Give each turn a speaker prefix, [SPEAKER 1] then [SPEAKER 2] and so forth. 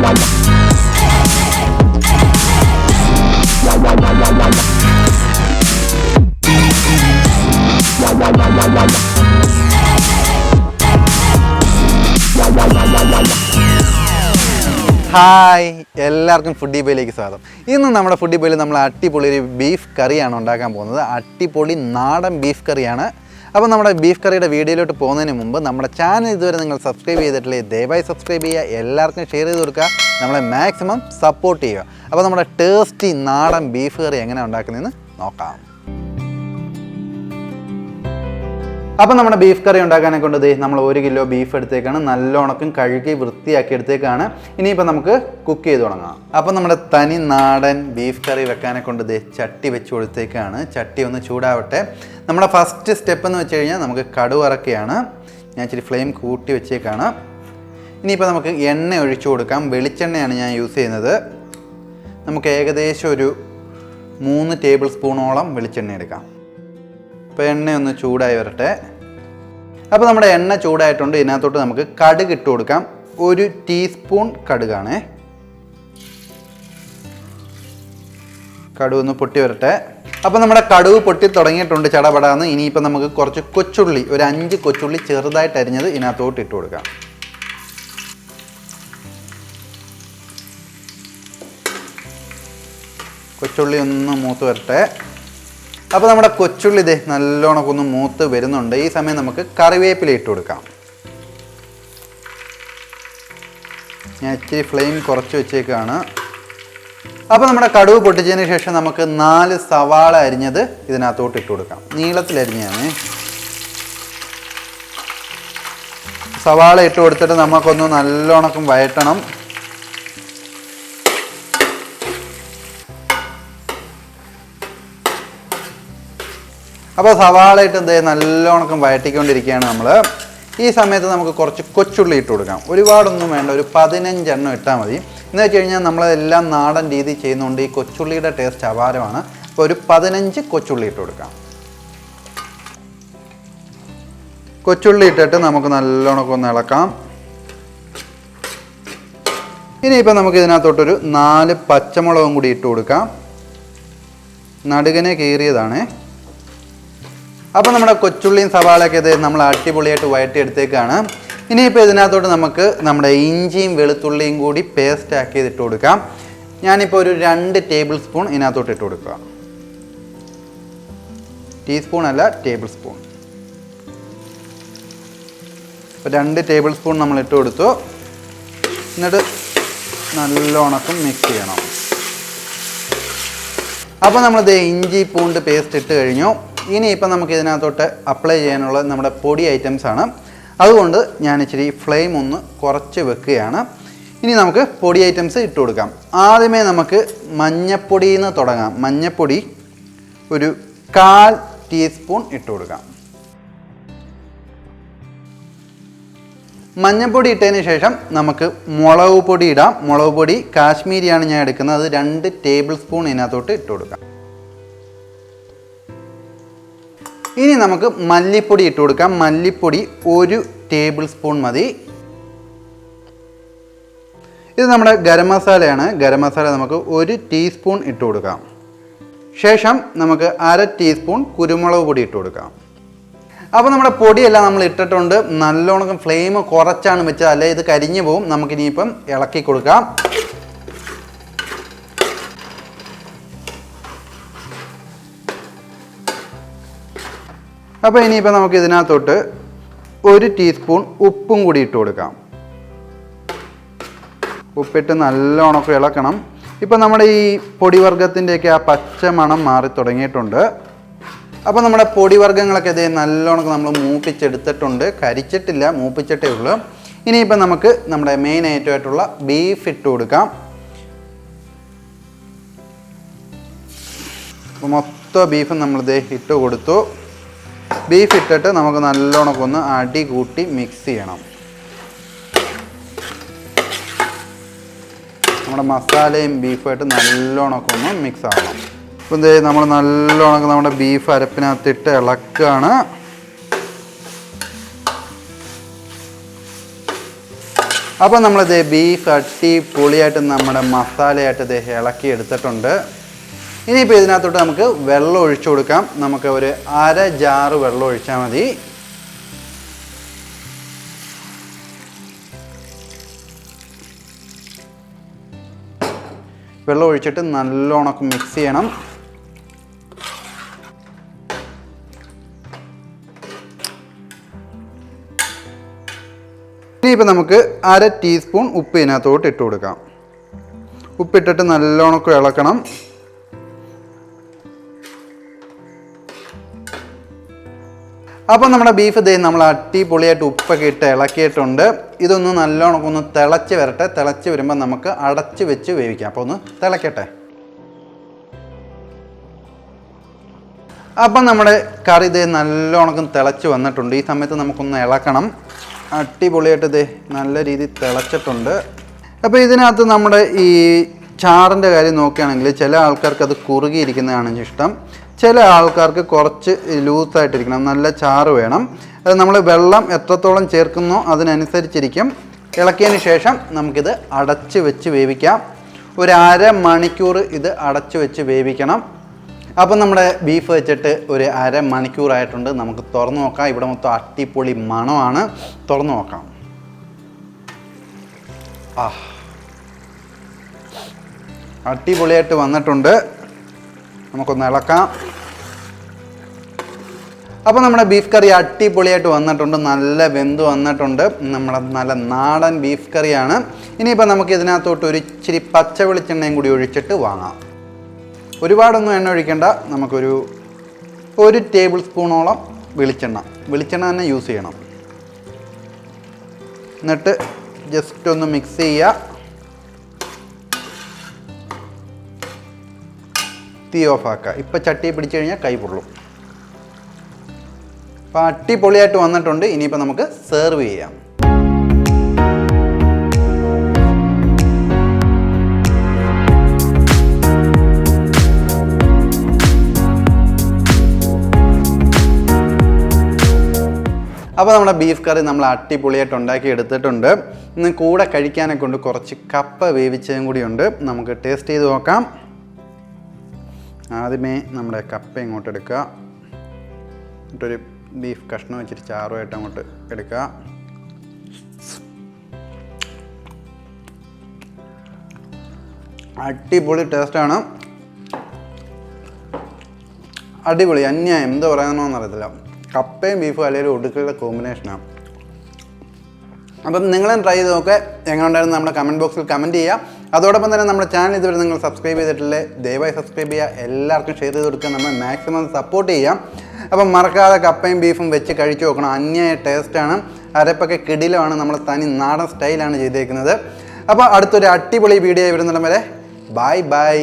[SPEAKER 1] Hi, എല്ലാവർക്കും foodie ബോയിലേക്ക് സ്വാഗതം. ഇന്ന് നമ്മുടെ ഫുഡി ബോയിൽ നമ്മൾ അടിപൊളി ഒരു ബീഫ് കറിയാണ് ഉണ്ടാക്കാൻ പോകുന്നത്. അടിപൊളി നാടൻ ബീഫ് കറിയാണ്. അപ്പോൾ നമ്മുടെ ബീഫ് കറിയുടെ വീഡിയോയിലോട്ട് പോകുന്നതിന് മുമ്പ് നമ്മുടെ ചാനൽ ഇതുവരെ നിങ്ങൾ സബ്സ്ക്രൈബ് ചെയ്തിട്ടില്ലെങ്കിൽ ദയവായി സബ്സ്ക്രൈബ് ചെയ്യുക, എല്ലാവർക്കും ഷെയർ ചെയ്ത് കൊടുക്കുക, നമ്മളെ മാക്സിമം സപ്പോർട്ട് ചെയ്യുക. അപ്പോൾ നമ്മുടെ ടേസ്റ്റി നാടൻ ബീഫ് കറി എങ്ങനെ ഉണ്ടാക്കുന്നതെന്ന് നോക്കാം. അപ്പോൾ നമ്മുടെ ബീഫ് കറി ഉണ്ടാക്കാനെ കൊണ്ട് നമ്മൾ 1 കിലോ ബീഫ് എടുത്തേക്കാണ്. നല്ലോണക്കും കഴുകി വൃത്തിയാക്കി എടുത്തേക്കാണ്. ഇനിയിപ്പോൾ നമുക്ക് കുക്ക് ചെയ്ത് തുടങ്ങാം. അപ്പോൾ നമ്മുടെ തനി നാടൻ ബീഫ് കറി വെക്കാനെ കൊണ്ട് ചട്ടി വെച്ച് കൊടുത്തേക്കാണ്. ചട്ടി ഒന്ന് ചൂടാവട്ടെ. നമ്മുടെ ഫസ്റ്റ് സ്റ്റെപ്പ് എന്ന് വെച്ച് കഴിഞ്ഞാൽ നമുക്ക് കടുവറക്കുകയാണ്. ഞാൻ ഇച്ചിരി ഫ്ലെയിം കൂട്ടി വെച്ചേക്കാണ്. ഇനിയിപ്പോൾ നമുക്ക് എണ്ണ ഒഴിച്ചു കൊടുക്കാം. വെളിച്ചെണ്ണയാണ് ഞാൻ യൂസ് ചെയ്യുന്നത്. നമുക്ക് ഏകദേശം ഒരു 3 ടേബിൾ സ്പൂണോളം വെളിച്ചെണ്ണ എടുക്കാം. ഇപ്പോൾ എണ്ണ ഒന്ന് ചൂടായി വരട്ടെ. അപ്പോൾ നമ്മുടെ എണ്ണ ചൂടായിട്ടുണ്ട്. ഇതിനകത്തോട്ട് നമുക്ക് കടുക് ഇട്ട് കൊടുക്കാം. 1 ടീസ്പൂൺ കടുകാണേ. കടുക് ഒന്ന് പൊട്ടി വരട്ടെ. അപ്പോൾ നമ്മുടെ കടുക് പൊട്ടി തുടങ്ങിയിട്ടുണ്ട് ചടപടാന്ന്. ഇനിയിപ്പോൾ നമുക്ക് കുറച്ച് കൊച്ചുള്ളി, ഒരു 5 കൊച്ചുള്ളി ചെറുതായിട്ട് അരിഞ്ഞത് ഇതിനകത്തോട്ട് ഇട്ട് കൊടുക്കാം. കൊച്ചുള്ളി ഒന്ന് മൂത്ത് വരട്ടെ. അപ്പോൾ നമ്മുടെ കൊച്ചുള്ളി നല്ലോണം ഒന്ന് മൂത്ത് വരുന്നുണ്ട്. ഈ സമയം നമുക്ക് കറിവേപ്പില ഇട്ട് കൊടുക്കാം. ഞാൻ ഇച്ചിരി ഫ്ലെയിം കുറച്ച് വെച്ചേക്കാണ്. അപ്പോൾ നമ്മുടെ കടുക് പൊട്ടിച്ചതിന് ശേഷം നമുക്ക് 4 സവാള അരിഞ്ഞത് ഇതിനകത്തോട്ട് ഇട്ട് കൊടുക്കാം. നീളത്തിലരിഞ്ഞാണ്. സവാള ഇട്ട് കൊടുത്തിട്ട് നമുക്കൊന്ന് നല്ലോണം വഴറ്റണം. അപ്പോൾ സവാള ഇട്ട് നല്ലോണം വഴറ്റിക്കൊണ്ടിരിക്കുകയാണ് നമ്മൾ. ഈ സമയത്ത് നമുക്ക് കുറച്ച് കൊച്ചുള്ളി ഇട്ട് കൊടുക്കാം. ഒരുപാടൊന്നും വേണ്ട, ഒരു 15 എണ്ണം ഇട്ടാൽ മതി. എന്ന് വെച്ച് കഴിഞ്ഞാൽ നമ്മളെല്ലാം നാടൻ രീതി ചെയ്യുന്നതുകൊണ്ട് ഈ കൊച്ചുള്ളിയുടെ ടേസ്റ്റ് അപാരമാണ്. അപ്പോൾ ഒരു 15 കൊച്ചുള്ളി ഇട്ട് കൊടുക്കാം. കൊച്ചുള്ളി ഇട്ടിട്ട് നമുക്ക് നല്ലോണം ഒന്ന് ഇളക്കാം. ഇനിയിപ്പോൾ നമുക്ക് ഇതിനകത്തോട്ടൊരു 4 പച്ചമുളകും കൂടി ഇട്ട് കൊടുക്കാം. നടുകനെ കീറിയതാണ്. അപ്പോൾ നമ്മുടെ കൊച്ചുള്ളിയും സവാളയൊക്കെ നമ്മൾ അടിപൊളിയായിട്ട് വഴറ്റിയെടുത്തേക്കാണ്. ഇനിയിപ്പോൾ ഇതിനകത്തോട്ട് നമുക്ക് നമ്മുടെ ഇഞ്ചിയും വെളുത്തുള്ളിയും കൂടി പേസ്റ്റ് ആക്കി ഇട്ട് കൊടുക്കാം. ഞാനിപ്പോൾ ഒരു 2 ടേബിൾ സ്പൂൺ ഇതിനകത്തോട്ട് ഇട്ട് കൊടുക്കുക. ടീസ്പൂൺ അല്ല, ടേബിൾ സ്പൂൺ. അപ്പോൾ 2 ടേബിൾ സ്പൂൺ നമ്മൾ ഇട്ട് കൊടുത്തു. എന്നിട്ട് നല്ലോണം മിക്സ് ചെയ്യണം. അപ്പോൾ നമ്മൾ ഇഞ്ചി പൂണ്ട് പേസ്റ്റ് ഇട്ട് കഴിഞ്ഞു. ഇനിയിപ്പോൾ നമുക്ക് ഇതിനകത്തോട്ട് അപ്ലൈ ചെയ്യാനുള്ള നമ്മുടെ പൊടി ഐറ്റംസ് ആണ്. അതുകൊണ്ട് ഞാൻ ഇച്ചിരി ഫ്ലെയിം ഒന്ന് കുറച്ച് വെക്കുകയാണ്. ഇനി നമുക്ക് പൊടി ഐറ്റംസ് ഇട്ട് കൊടുക്കാം. ആദ്യമേ നമുക്ക് മഞ്ഞപ്പൊടിയിൽ നിന്ന് തുടങ്ങാം. മഞ്ഞപ്പൊടി ഒരു 1/4 ടീസ്പൂൺ ഇട്ട് കൊടുക്കാം. മഞ്ഞൾപ്പൊടി ഇട്ടതിന് ശേഷം നമുക്ക് മുളക് പൊടി ഇടാം. മുളക് പൊടി കാശ്മീരിയാണ് ഞാൻ എടുക്കുന്നത്. അത് 2 ടേബിൾ സ്പൂൺ ഇതിനകത്തോട്ട് ഇട്ട് കൊടുക്കാം. ഇനി നമുക്ക് മല്ലിപ്പൊടി ഇട്ട് കൊടുക്കാം. മല്ലിപ്പൊടി 1 ടേബിൾ സ്പൂൺ മതി. ഇത് നമ്മുടെ ഗരം മസാലയാണ്. ഗരം മസാല നമുക്ക് 1 ടീസ്പൂൺ ഇട്ട് കൊടുക്കാം. ശേഷം നമുക്ക് 1/2 ടീസ്പൂൺ കുരുമുളക് പൊടി ഇട്ട് കൊടുക്കാം. അപ്പോൾ നമ്മുടെ പൊടിയെല്ലാം നമ്മൾ ഇട്ടിട്ടുണ്ട്. നല്ലോണം ഫ്ലെയിം കുറച്ചാണ് വെച്ചത്, അല്ലെ ഇത് കരിഞ്ഞു പോവും. നമുക്കിനിയിപ്പം ഇളക്കി കൊടുക്കാം. അപ്പോൾ ഇനിയിപ്പോൾ നമുക്ക് ഇതിനകത്തോട്ട് 1 ടീസ്പൂൺ ഉപ്പും കൂടി ഇട്ട് കൊടുക്കാം. ഉപ്പിട്ട് നല്ലോണം ഇളക്കണം. ഇപ്പോൾ നമ്മുടെ ഈ പൊടിവർഗത്തിൻ്റെയൊക്കെ ആ പച്ച മണം മാറി തുടങ്ങിയിട്ടുണ്ട്. അപ്പോൾ നമ്മുടെ പൊടിവർഗ്ഗങ്ങളൊക്കെ നല്ലോണം നമ്മൾ മൂപ്പിച്ചെടുത്തിട്ടുണ്ട്. കരിച്ചിട്ടില്ല, മൂപ്പിച്ചിട്ടേ ഉള്ളൂ. ഇനിയിപ്പോൾ നമുക്ക് നമ്മുടെ മെയിൻ ഐറ്റമായിട്ടുള്ള ബീഫ് ഇട്ട് കൊടുക്കാം. അപ്പോൾ മൊത്തം ബീഫ് നമ്മൾ ഇട്ട് കൊടുത്തു. ബീഫ് ഇട്ടിട്ട് നമുക്ക് നല്ലോണം ഒന്ന് അടി കൂട്ടി മിക്സ് ചെയ്യണം. നമ്മുടെ മസാലയും ബീഫുമായിട്ട് നല്ലോണം ഒന്ന് മിക്സ് ആവണം. അപ്പോൾ നമ്മൾ നല്ലോണം നമ്മുടെ ബീഫ് അരപ്പിനകത്തിട്ട് ഇളക്കുകയാണ്. അപ്പോൾ നമ്മളിത് ബീഫ് അടിപൊളിയായിട്ട് നമ്മുടെ മസാലയായിട്ട് ഇത് ഇളക്കി എടുത്തിട്ടുണ്ട്. ഇനിയിപ്പോൾ ഇതിനകത്തോട്ട് നമുക്ക് വെള്ളം ഒഴിച്ചു കൊടുക്കാം. നമുക്ക് ഒരു 1/2 ജാറ് വെള്ളം ഒഴിച്ചാൽ മതി. വെള്ളം ഒഴിച്ചിട്ട് നല്ലോണം മിക്സ് ചെയ്യണം. ഇനിയിപ്പോൾ നമുക്ക് 1/2 ടീസ്പൂൺ ഉപ്പ് ഇതിനകത്തോട്ട് ഇട്ട് കൊടുക്കാം. ഉപ്പിട്ടിട്ട് നല്ലോണം ഇളക്കണം. അപ്പോൾ നമ്മുടെ ബീഫ് ദേ നമ്മൾ അടിപൊളിയായിട്ട് ഉപ്പൊക്കെ ഇട്ട് ഇളക്കിയിട്ടുണ്ട്. ഇതൊന്ന് നല്ലോണം ഒന്ന് തിളച്ച് വരട്ടെ. തിളച്ച് വരുമ്പോൾ നമുക്ക് അടച്ച് വെച്ച് വേവിക്കാം. അപ്പോൾ ഒന്ന് തിളക്കട്ടെ. അപ്പം നമ്മുടെ കറി ദേ നല്ലോണം തിളച്ച് വന്നിട്ടുണ്ട്. ഈ സമയത്ത് നമുക്കൊന്ന് ഇളക്കണം. അടിപൊളിയായിട്ട് ദേ നല്ല രീതിയിൽ തിളച്ചിട്ടുണ്ട്. അപ്പോൾ ഇതിനകത്ത് നമ്മുടെ ഈ ചാറിൻ്റെ കാര്യം നോക്കുകയാണെങ്കിൽ ചില ആൾക്കാർക്ക് അത് കുറുകിയിരിക്കുന്നതാണ് ഇഷ്ടം. ചില ആൾക്കാർക്ക് കുറച്ച് ലൂസായിട്ടിരിക്കണം, നല്ല ചാറ് വേണം. അത് നമ്മൾ വെള്ളം എത്രത്തോളം ചേർക്കുന്നോ അതിനനുസരിച്ചിരിക്കും. ഇളക്കിയതിന് ശേഷം നമുക്കിത് അടച്ച് വെച്ച് വേവിക്കാം. ഒരു 1/2 മണിക്കൂർ ഇത് അടച്ച് വെച്ച് വേവിക്കണം. അപ്പം നമ്മുടെ ബീഫ് വെച്ചിട്ട് ഒരു 1/2 മണിക്കൂറായിട്ടുണ്ട്. നമുക്ക് തുറന്നു നോക്കാം. ഇവിടെ മൊത്തം അടിപൊളി മണമാണ്. തുറന്നു നോക്കാം. അടിപൊളിയായിട്ട് വന്നിട്ടുണ്ട്. നമുക്കൊന്ന് ഇളക്കാം. അപ്പോൾ നമ്മുടെ ബീഫ് കറി അടിപൊളിയായിട്ട് വന്നിട്ടുണ്ട്. നല്ല വെന്ത് വന്നിട്ടുണ്ട്. നമ്മുടെ നല്ല നാടൻ ബീഫ് കറിയാണ്. ഇനിയിപ്പോൾ നമുക്ക് ഇതിനകത്തോട്ട് ഒരു ഇച്ചിരി പച്ച വെളിച്ചെണ്ണയും കൂടി ഒഴിച്ചിട്ട് വാങ്ങാം. ഒരുപാടൊന്നും എണ്ണ ഒഴിക്കേണ്ട. നമുക്കൊരു 1 ടേബിൾ സ്പൂണോളം വെളിച്ചെണ്ണ തന്നെ യൂസ് ചെയ്യണം. എന്നിട്ട് ജസ്റ്റ് ഒന്ന് മിക്സ് ചെയ്യുക. തീ ഓഫാക്കുക. ഇപ്പം ചട്ടി പിടിച്ചു കഴിഞ്ഞാൽ കൈ പൊള്ളും. അപ്പോൾ അടിപൊളിയായിട്ട് വന്നിട്ടുണ്ട്. ഇനിയിപ്പോൾ നമുക്ക് സെർവ് ചെയ്യാം. അപ്പോൾ നമ്മുടെ ബീഫ് കറി നമ്മൾ അടിപൊളിയായിട്ട് ഉണ്ടാക്കി എടുത്തിട്ടുണ്ട്. ഇന്ന് കൂടെ കഴിക്കാനെ കൊണ്ട് കുറച്ച് കപ്പ വേവിച്ചതും കൂടിയുണ്ട്. നമുക്ക് ടേസ്റ്റ് ചെയ്ത് നോക്കാം. ആദ്യമേ നമ്മുടെ കപ്പ ഇങ്ങോട്ട് എടുക്കുക. എന്നിട്ടൊരു ബീഫ് കഷ്ണം വെച്ചിട്ട് ചാറുമായിട്ട് അങ്ങോട്ട് എടുക്കുക. അടിപൊളി ടേസ്റ്റാണ്. അടിപൊളി, അന്യായം, എന്താ പറയാനോന്ന് അറിയത്തില്ല. കപ്പയും ബീഫും അല്ലെങ്കിൽ ഒടുക്കലുള്ള കോമ്പിനേഷനാണ്. അപ്പം നിങ്ങളും ട്രൈ ചെയ്ത് നോക്കുക. എങ്ങനെ ഉണ്ടായിരുന്നു നമ്മുടെ കമൻറ്റ് ബോക്സിൽ കമൻറ്റ് ചെയ്യുക. അതോടൊപ്പം തന്നെ നമ്മുടെ ചാനൽ ഇതുവരെ നിങ്ങൾ സബ്സ്ക്രൈബ് ചെയ്തിട്ടില്ലേ, ദയവായി സബ്സ്ക്രൈബ് ചെയ്യുക. എല്ലാവർക്കും ഷെയർ ചെയ്ത് കൊടുക്കുക. നമ്മൾ മാക്സിമം സപ്പോർട്ട് ചെയ്യാം. അപ്പം മറക്കാതെ കപ്പയും ബീഫും വെച്ച് കഴിച്ചു നോക്കണം. അന്യായ ടേസ്റ്റാണ്. അരപ്പൊക്കെ കിടിലമാണ്. നമ്മൾ തനി നാടൻ സ്റ്റൈലാണ് ചെയ്തേക്കുന്നത്. അപ്പോൾ അടുത്തൊരു അടിപൊളി വീഡിയോ വരുന്നിടം വരെ ബൈ ബൈ.